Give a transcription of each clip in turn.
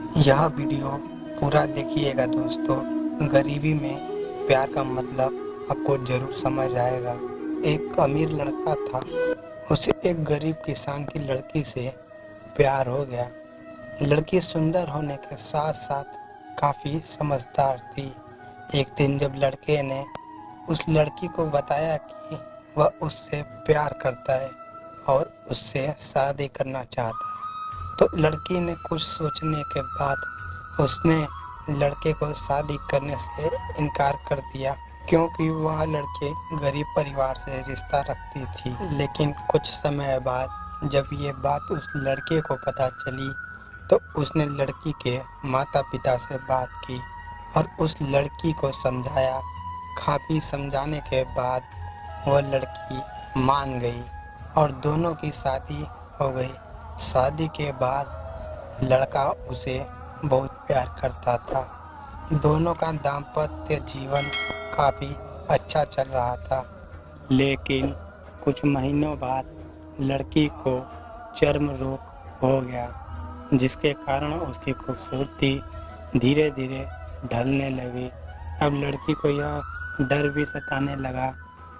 यह वीडियो पूरा देखिएगा दोस्तों। गरीबी में प्यार का मतलब आपको ज़रूर समझ आएगा। एक अमीर लड़का था, उसे एक गरीब किसान की लड़की से प्यार हो गया। लड़की सुंदर होने के साथ साथ काफ़ी समझदार थी। एक दिन जब लड़के ने उस लड़की को बताया कि वह उससे प्यार करता है और उससे शादी करना चाहता है, तो लड़की ने कुछ सोचने के बाद उसने लड़के को शादी करने से इनकार कर दिया, क्योंकि वह लड़के गरीब परिवार से रिश्ता रखती थी। लेकिन कुछ समय बाद जब ये बात उस लड़के को पता चली, तो उसने लड़की के माता पिता से बात की और उस लड़की को समझाया। काफ़ी समझाने के बाद वह लड़की मान गई और दोनों की शादी हो गई। शादी के बाद लड़का उसे बहुत प्यार करता था। दोनों का दाम्पत्य जीवन काफ़ी अच्छा चल रहा था। लेकिन कुछ महीनों बाद लड़की को चर्म रोग हो गया, जिसके कारण उसकी खूबसूरती धीरे धीरे ढलने लगी। अब लड़की को यह डर भी सताने लगा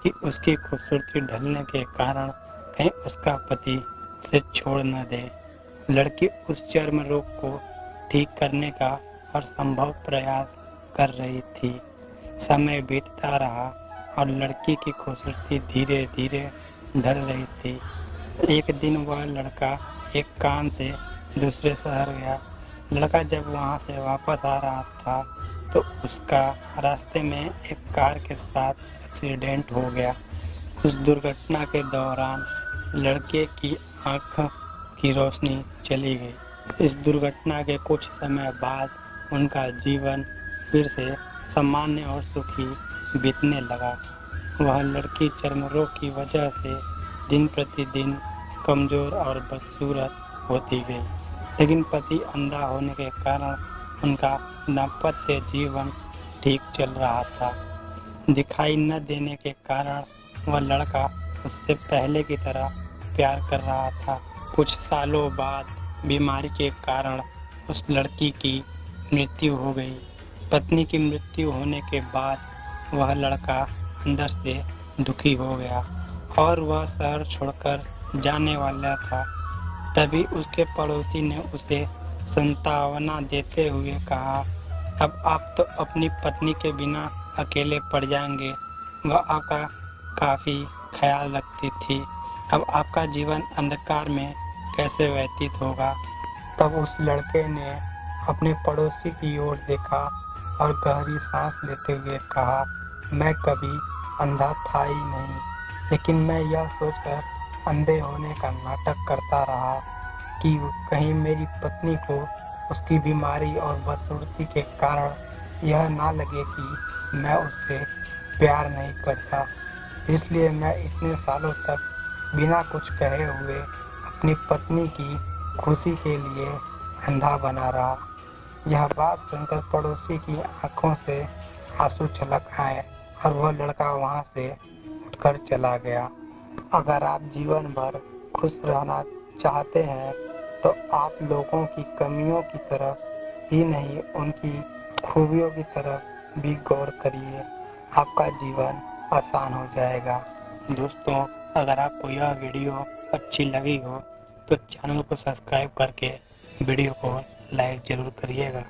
कि उसकी खूबसूरती ढलने के कारण कहीं उसका पति उसे छोड़ न दे। लड़की उस चर्म रोग को ठीक करने का हर संभव प्रयास कर रही थी। समय बीतता रहा और लड़की की खूबसूरती धीरे धीरे ढल रही थी। एक दिन वह लड़का एक काम से दूसरे शहर गया। लड़का जब वहां से वापस आ रहा था, तो उसका रास्ते में एक कार के साथ एक्सीडेंट हो गया। उस दुर्घटना के दौरान लड़के की आँख की रोशनी चली गई। इस दुर्घटना के कुछ समय बाद उनका जीवन फिर से सामान्य और सुखी बीतने लगा। वह लड़की चर्म रोग की वजह से दिन प्रतिदिन कमज़ोर और बदसूरत होती गई, लेकिन पति अंधा होने के कारण उनका दाम्पत्य जीवन ठीक चल रहा था। दिखाई न देने के कारण वह लड़का उससे पहले की तरह प्यार कर रहा था। कुछ सालों बाद बीमारी के कारण उस लड़की की मृत्यु हो गई। पत्नी की मृत्यु होने के बाद वह लड़का अंदर से दुखी हो गया और वह शहर छोड़कर जाने वाला था। तभी उसके पड़ोसी ने उसे सांत्वना देते हुए कहा, अब आप तो अपनी पत्नी के बिना अकेले पड़ जाएंगे। वह आपका काफ़ी ख्याल रखती थी। अब आपका जीवन अंधकार में कैसे व्यतीत होगा। तब उस लड़के ने अपने पड़ोसी की ओर देखा और गहरी सांस लेते हुए कहा, मैं कभी अंधा था ही नहीं, लेकिन मैं यह सोचकर अंधे होने का नाटक करता रहा कि कहीं मेरी पत्नी को उसकी बीमारी और बदसूरती के कारण यह ना लगे कि मैं उससे प्यार नहीं करता। इसलिए मैं इतने सालों तक बिना कुछ कहे हुए अपनी पत्नी की खुशी के लिए अंधा बना रहा। यह बात सुनकर पड़ोसी की आंखों से आंसू छलक आए और वह लड़का वहां से उठकर चला गया। अगर आप जीवन भर खुश रहना चाहते हैं, तो आप लोगों की कमियों की तरफ ही नहीं, उनकी खूबियों की तरफ भी गौर करिए। आपका जीवन आसान हो जाएगा। दोस्तों, अगर आपको यह वीडियो अच्छी लगी हो तो चैनल को सब्सक्राइब करके वीडियो को लाइक ज़रूर करिएगा।